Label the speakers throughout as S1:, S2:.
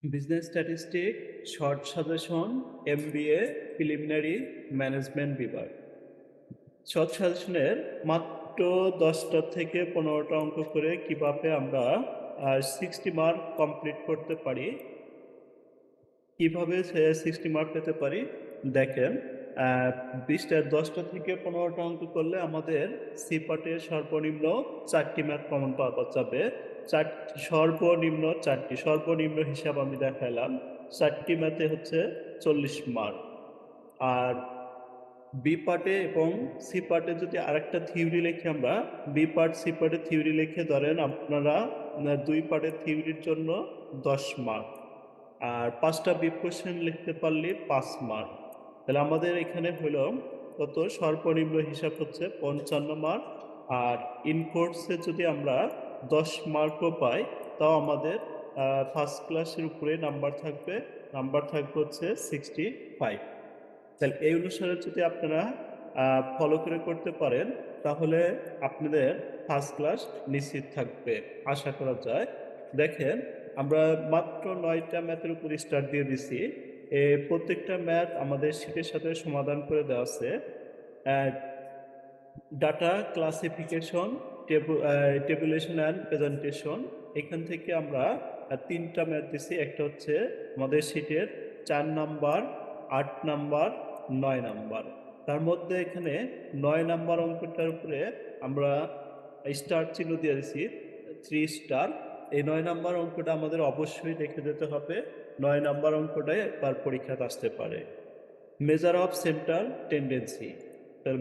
S1: Business statistic, short suggestion, MBA, preliminary management বিভাগ। Short সাজেশনের মাত্র 10টা থেকে 15টা অঙ্ক করে কিভাবে আমরা 60 মার্ক কমপ্লিট করতে পারি, কিভাবে 60 মার্ক পেতে পারি। দেখেন, 10টা থেকে 15টা অঙ্ক করলে আমাদের সি পার্টে সর্বনিম্ন 4টি ম্যাথ কমন পাওয়া যাবে। সর্বনিম্ন হিসাব আমি দেখাইলাম। 4টি ম্যাথে হচ্ছে 40 মার্ক। আর বি পার্টে এবং সি পার্টে যদি আরেকটা থিওরি লিখি আমরা, বি পার্ট সি পার্টে থিওরি লিখে ধরেন আপনারা 2 পার্টের থিওরির জন্য 10 মার্ক। আর 5টা বিপ কোশ্চেন লিখতে পারলে 5 মার্ক। তাহলে আমাদের এখানে হলো কত, সর্বনিম্ন হিসাব হচ্ছে 55 মার্ক। আর ইন কোর্সে যদি আমরা 10 মার্কও পাই, তাও আমাদের ফার্স্ট ক্লাসের উপরে নাম্বার থাকবে হচ্ছে 65। তাহলে এই অনুসারে যদি আপনারা ফলো করে করতে পারেন, তাহলে আপনাদের ফার্স্ট ক্লাস নিশ্চিত থাকবে, আশা করা যায়। দেখেন, আমরা মাত্র 9টা ম্যাথের উপর স্টার্ট দিয়ে দিছি। প্রত্যেকটা ম্যাথ আমাদের শীটের সাথে সমাধান করে দেওয়া আছে। Data classification, tabulation and presentation, এখান থেকে আমরা 3টা ম্যাথ দিছি। একটা হচ্ছে আমাদের শীটের 4 নাম্বার, 8 নাম্বার, 9 নাম্বার। তার মধ্যে এখানে 9 নাম্বার অঙ্কটার উপরে আমরা স্টার চিহ্ন দিয়ে দিছি, 3 স্টার। এই 9 নাম্বার অঙ্কটা আমাদের অবশ্যই দেখে যেতে হবে। 9 নাম্বার অঙ্কটাই একবার পরীক্ষাতে আসতে পারে। Measure of central tendency.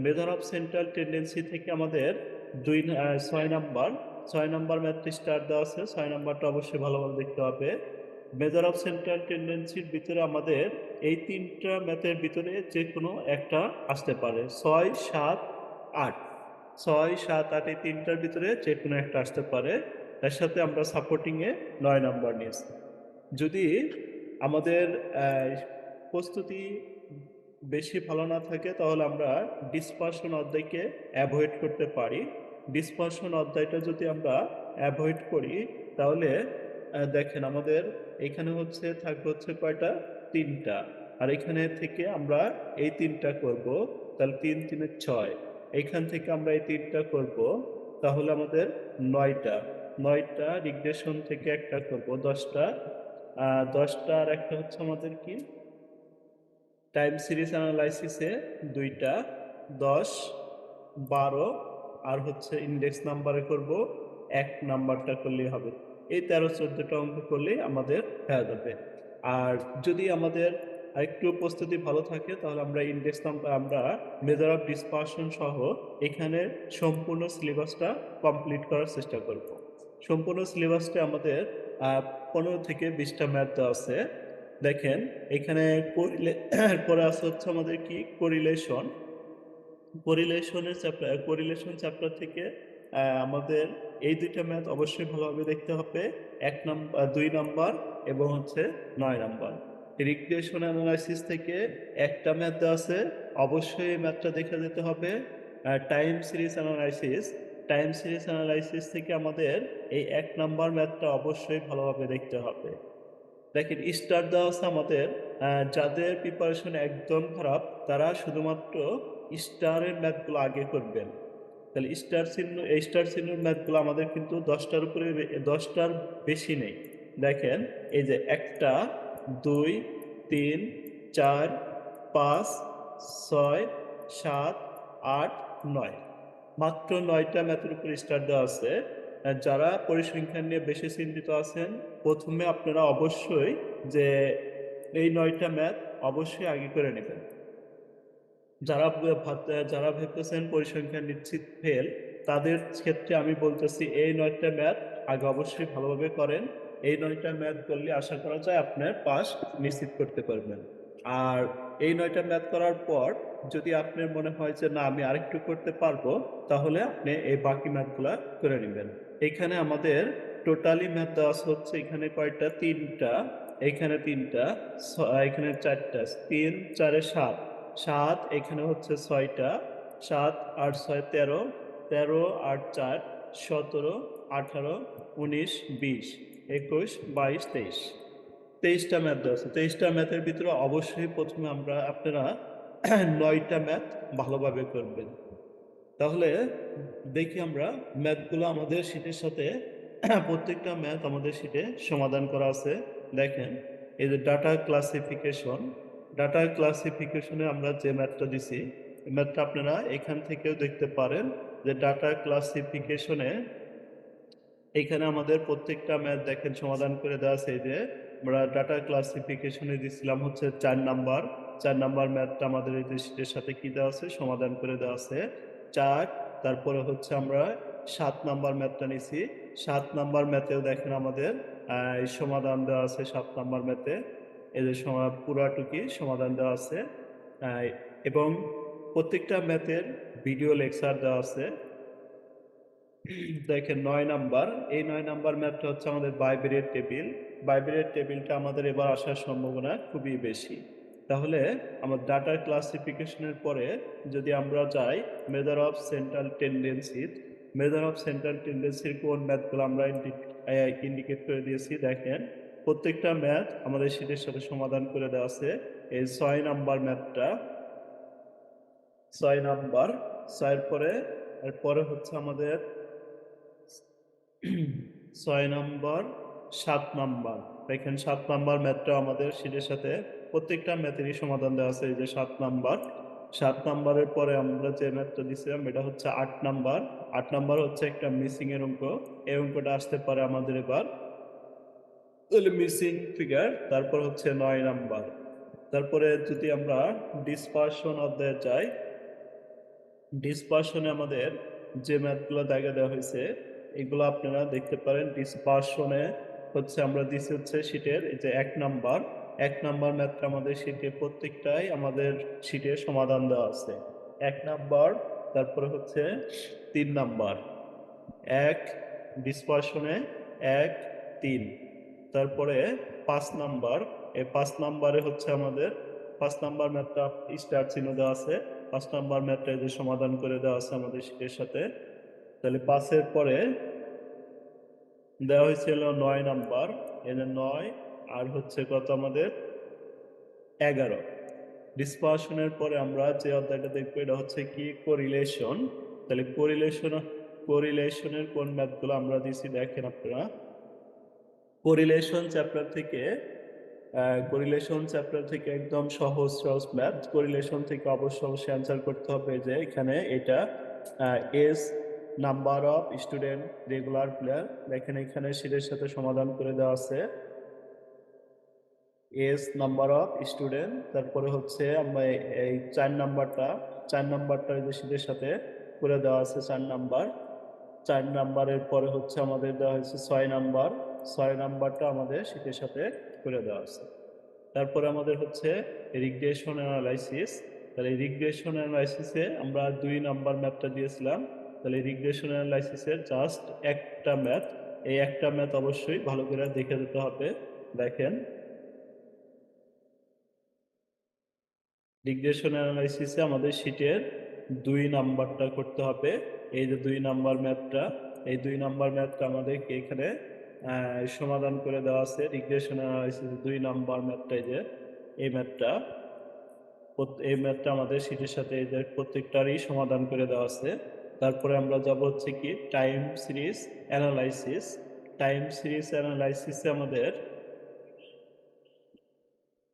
S1: Measure of central tendency থেকে আমাদের 6 নাম্বার ম্যাথটি স্টার দেওয়া আছে। 6 নাম্বারটা অবশ্যই ভালোভাবে দেখতে হবে। মেজার অফ সেন্ট্রাল টেন্ডেন্সির ভিতরে আমাদের এই 3টা ম্যাথের ভিতরে যে কোনো একটা আসতে পারে। 6, 7, 8, 6, 7, 8 এই 3টার ভিতরে যে কোনো একটা আসতে পারে। তার সাথে আমরা সাপোর্টিংয়ে 9 নাম্বার নিয়েছি। যদি আমাদের প্রস্তুতি বেশি ভালো না থাকে, তাহলে আমরা ডিসপারশন অধ্যায়কে অ্যাভয়েড করতে পারি। ডিসপারশন অধ্যায়টা যদি আমরা অ্যাভয়েড করি, তাহলে দেখেন আমাদের এখানে থাকবে কয়টা, 3টা। আর এখানে থেকে আমরা এই 3টা করব, তাহলে 3 3 6। এখান থেকে আমরা এই 3টা করব, তাহলে আমাদের 9টা। 9টা রিগ্রেশন থেকে একটা করব, 10টা। 10টা আর একটা হচ্ছে আমাদের কি, টাইম সিরিজ অ্যানালাইসিসে 2টা, 10, 12। আর হচ্ছে ইন্ডেক্স নাম্বারে করব 1 নাম্বারটা করলেই হবে। এই 13-14টা অঙ্ক করলেই আমাদের হয়ে যাবে। আর যদি আমাদের আরেকটু প্রস্তুতি ভালো থাকে, তাহলে আমরা ইন্ডেক্স নাম্বার, আমরা মেজার অফ ডিসপারশন সহ এখানে সম্পূর্ণ সিলেবাসটা কমপ্লিট করার চেষ্টা করব। সম্পূর্ণ সিলেবাসটা আমাদের 15 থেকে 20টা ম্যাথ দেওয়া আছে। দেখেন, এখানে পড়ে আছে হচ্ছে আমাদের কি, কোরিলেশন চ্যাপ্টার থেকে আমাদের এই 2টা ম্যাথ অবশ্যই ভালোভাবে দেখতে হবে। 2 নাম্বার এবং হচ্ছে 9 নাম্বার। রিগ্রেশন অ্যানালাইসিস থেকে একটা ম্যাথ দেওয়া আছে, অবশ্যই এই ম্যাথটা দেখে যেতে হবে। টাইম সিরিজ অ্যানালাইসিস থেকে আমাদের এই 1 নাম্বার ম্যাথটা অবশ্যই ভালোভাবে দেখতে হবে। দেখেন, স্টার দেওয়া আছে আমাদের। যাদের প্রিপারেশন একদম খারাপ, তারা শুধুমাত্র স্টারের ম্যাথগুলো আগে করবেন। তাহলে স্টার চিহ্নের ম্যাথগুলো আমাদের কিন্তু 10টার বেশি নেই। দেখেন, এই যে 1টা, 2, 3, 4, 5, 6, 7, 8, 9, মাত্র 9টা ম্যাথের উপর স্টার দেওয়া আছে। যারা পরিসংখ্যান নিয়ে বেশি চিন্তিত আছেন, প্রথমে আপনারা অবশ্যই যে এই 9টা ম্যাথ অবশ্যই আগে করে নেবেন। যারা ভাবতেছেন পরিসংখ্যান নিশ্চিত ফেল, তাদের ক্ষেত্রে আমি বলতেছি এই 9টা ম্যাথ আগে অবশ্যই ভালোভাবে করেন। এই 9টা ম্যাথ করলে আশা করা যায় আপনার পাস নিশ্চিত করতে পারবেন। আর এই 9টা ম্যাথ করার পর যদি আপনার মনে হয় যে না, আমি আরেকটু করতে পারবো, তাহলে আপনি এই বাকি ম্যাথগুলা করে নেবেন। এখানে আমাদের টোটালি ম্যাথ দেওয়া হচ্ছে, এখানে কয়টা, 3টা, এখানে 3টা, এখানে 4টা, 3 4 7, 7, এখানে হচ্ছে 6টা, 7 8 6 13, 13 8 4 17, 18, 19, 20, 21, 22, 23। 23 টা ম্যাথ দেওয়া আছে। 23 টা ম্যাথের ভিতরে অবশ্যই ১ম এ আপনারা ৯ টা ম্যাথ ভালোভাবে করবেন। তাহলে দেখি আমরা ম্যাথগুলো আমাদের শীটের সাথে প্রত্যেকটা ম্যাথ আমাদের শীটে সমাধান করা আছে। দেখেন, এই যে ডাটা ক্লাসিফিকেশন এ আমরা যে ম্যাথটা দিছি, এই ম্যাথটা আপনারা এখান থেকেও দেখতে পারেন যে ডাটা ক্লাসিফিকেশন এ এইখানে আমাদের প্রত্যেকটা ম্যাথ দেখেন সমাধান করে দেওয়া আছে। এই যে আমরা ডাটা ক্লাসিফিকেশন এ দিছিলাম হচ্ছে ৪ নাম্বার। ৪ নাম্বার ম্যাথটা আমাদের এই যে শীটের সাথে কি দেওয়া আছে? সমাধান করে দেওয়া আছে ৪। তারপরে হচ্ছে আমরা ৭ নাম্বার ম্যাথটা নিছি। ৭ নাম্বার ম্যাথেও দেখেন আমাদের এই সমাধান দেওয়া আছে ৭ নাম্বার ম্যাথে। এই যে পুরাটুকি সমাধান দেওয়া আছে। আ এবং প্রত্যেকটা ম্যাথের ভিডিও লেকচার দেওয়া আছে। দেখেন ৯ নাম্বার। এই ৯ নাম্বার ম্যাথটা হচ্ছে আমাদের বাইবেরিয়ার টেবিল। বাইবেরিয়ার টেবিলটা আমাদের এবার আসার সম্ভাবনা খুবই বেশি। তাহলে আমার ডাটা ক্লাসিফিকেশন এর পরে যদি আমরা যাই measure of central tendency, measure of central টেনডেন্সির কোন ম্যাথগুলো আমরা ইন্ডিকেট করে দিয়েছি দেখেন। প্রত্যেকটা ম্যাথ আমাদের শীটের সাথে সমাধান করে দেওয়া আছে। এই ৬ নাম্বার ম্যাথটা ৬ নাম্বার, ৬ এরপরে হচ্ছে আমাদের ৬ নাম্বার, ৭ নাম্বার। দেখেন ৭ নাম্বার ম্যাথটাও আমাদের শীটের সাথে প্রত্যেকটা ম্যাথেরই সমাধান দেওয়া আছে। এই যে ৭ নাম্বার। ৭ নাম্বারের পরে আমরা যে ম্যাথটা দিছিলাম এটা হচ্ছে ৮ নাম্বার। ৮ নাম্বার হচ্ছে একটা মিসিং এর অঙ্ক। এই অঙ্কটা আসতে পারে আমাদের এবার। তাহলে মিসিং ফিগার, তারপর হচ্ছে ৯ নাম্বার। তারপরে যদি আমরা ডিসপারশন অধ্যায়ে যাই, ডিসপারশনে আমাদের যে ম্যাথগুলো দাগে দেওয়া হয়েছে এগুলো আপনারা দেখতে পারেন। ডিসপারশনে হচ্ছে আমরা দিছি হচ্ছে শীটের এই যে ১ নাম্বার। ১ নাম্বার ম্যাথটা আমাদের শীটে প্রত্যেকটাই আমাদের শীটে সমাধান দেওয়া আছে। ১ নাম্বার, তারপরে হচ্ছে ৩ নাম্বার। ১ ডিসপারশনে ১, ৩। তারপরে ৫ নাম্বার। এই ৫ নাম্বারে হচ্ছে আমাদের ৫ নাম্বার ম্যাথটা স্টার চিহ্ন দেওয়া আছে। ৫ নাম্বার ম্যাথটা এই যে সমাধান করে দেওয়া আছে আমাদের শীটের সাথে। তাহলে ৫ এর পরে দেওয়া হয়েছিল ৯ নাম্বার। এই যে ৯ আর হচ্ছে কত আমাদের ১১। ডিসপারশন এর পরে আমরা যে অধ্যায়টা দেখবো এটা হচ্ছে কি কোরিলেশন। তাহলে কোরিলেশন এর কোন ম্যাথগুলো আমরা দিছি দেখেন আপনারা। কোরিলেশন চ্যাপ্টার থেকে কোরিলেশন চ্যাপ্টার থেকে একদম সহজ, সহজ ম্যাথ। কোরিলেশন থেকে অবশ্যই অ্যান্সার করতে হবে যে এখানে এটা আ এস number of student regular player. দেখেন এখানে শীটের সাথে সমাধান করে দেওয়া আছে। এস নাম্বার অফ স্টুডেন্ট, তারপরে হচ্ছে আমরা এই ৪ নাম্বারটা, ৪ নাম্বারটা এই যে শীটের সাথে করে দেওয়া আছে ৪ নাম্বার। ৪ নাম্বারের পরে হচ্ছে আমাদের দেওয়া হয়েছে ৬ নাম্বার। ৬ নাম্বারটা আমাদের শীটের সাথে করে দেওয়া আছে। তারপরে আমাদের হচ্ছে রিগ্রেশন অ্যানালাইসিস। তাহলে রিগ্রেশন অ্যানালাইসিস এ আমরা ২ নাম্বার ম্যাথটা দিয়েছিলাম। তাহলে রিগ্রেশন অ্যানালাইসিস এর জাস্ট একটা ম্যাথ। এই একটা ম্যাথ অবশ্যই ভালো করে দেখে যেতে হবে। দেখেন, রিগ্রেশন অ্যানালাইসিস এ আমাদের শীটের ২ নাম্বারটা করতে হবে। এই যে ২ নাম্বার ম্যাথটা, এই ২ নাম্বার ম্যাথটা আমাদেরকে এখানে সমাধান করে দেওয়া আছে। রিগ্রেশন অ্যানালাইসিস ২ নাম্বার ম্যাথটা এই যে এই ম্যাথটা। এই ম্যাথটা আমাদের শীটের সাথে এদের প্রত্যেকটারই সমাধান করে দেওয়া আছে। তারপরে আমরা যাব হচ্ছে কি time series analysis. Time series analysis এ আমাদের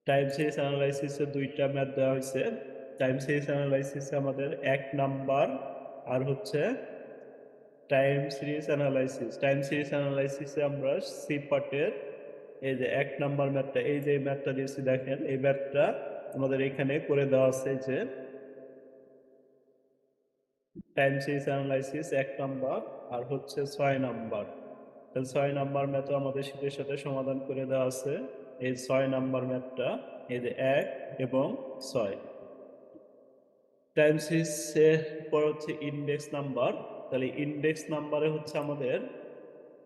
S1: টাইম সিরিজ অ্যানালাইসিস এ ২ টা ম্যাথ দেওয়া হইছে। টাইম সিরিজ অ্যানালাইসিস এ আমাদের ১ নাম্বার আর হচ্ছে time series analysis. Time series analysis এ আমরা সি পার্টের এই যে ১ নাম্বার ম্যাথটা, এই যে ম্যাথটা দিয়েছি দেখেন, এই ম্যাথটা আমাদের এখানে করে দেওয়া আছে যে টাইম সিরিজ অ্যানালাইসিস ১ নাম্বার আর হচ্ছে ৬ নাম্বার। তাহলে ৬ নাম্বার ম্যাথও আমাদের শীটের সাথে সমাধান করে দেওয়া আছে। এই ৬ নাম্বার ম্যাথটা এই যে ১ এবং ৬। টাইম সিরিজ এর পর হচ্ছে ইনডেক্স নাম্বার। তাহলে ইনডেক্স নাম্বারে হচ্ছে আমাদের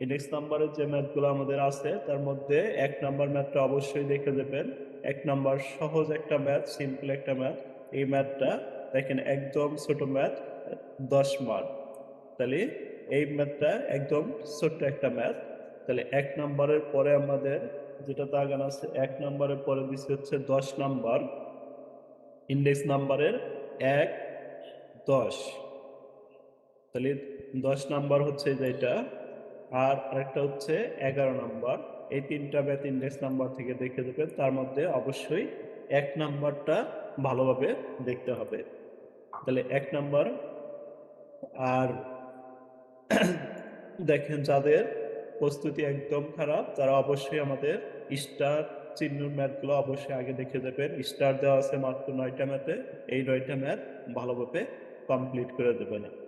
S1: ইনডেক্স নাম্বারের যে ম্যাথগুলো আমাদের আছে তার মধ্যে ১ নাম্বার ম্যাথটা অবশ্যই দেখে যাবেন। ১ নাম্বার সহজ একটা ম্যাথ, সিম্পল একটা ম্যাথ। এই ম্যাথটা দেখেন একদম ছোট ম্যাথ, ১০ মার্ক। তাহলে এই ম্যাথটা একদম ছোট্ট একটা ম্যাথ। তাহলে ১ নাম্বারের পরে আমাদের যেটা দাগানো আছে ১ নাম্বারের পরে দিছি হচ্ছে ১০ নাম্বার। ইনডেক্স নাম্বারের ১, ১০। তাহলে ১০ নাম্বার হচ্ছে যে এটা। আর আরেকটা হচ্ছে ১১ নাম্বার। এই ৩ টা ম্যাথ ইনডেক্স নাম্বার থেকে দেখে দেবেন। তার মধ্যে অবশ্যই ১ নাম্বারটা ভালোভাবে দেখতে হবে। তাহলে ১ নাম্বার। আর দেখেন যাদের প্রস্তুতি একদম খারাপ তারা অবশ্যই আমাদের স্টার চিহ্নর ম্যাথগুলো অবশ্যই আগে দেখে দেবেন। স্টার দেওয়া আছে মাত্র ৯ টা ম্যাথে। এই ৯ টা ম্যাথ ভালোভাবে কমপ্লিট করে দেবেন।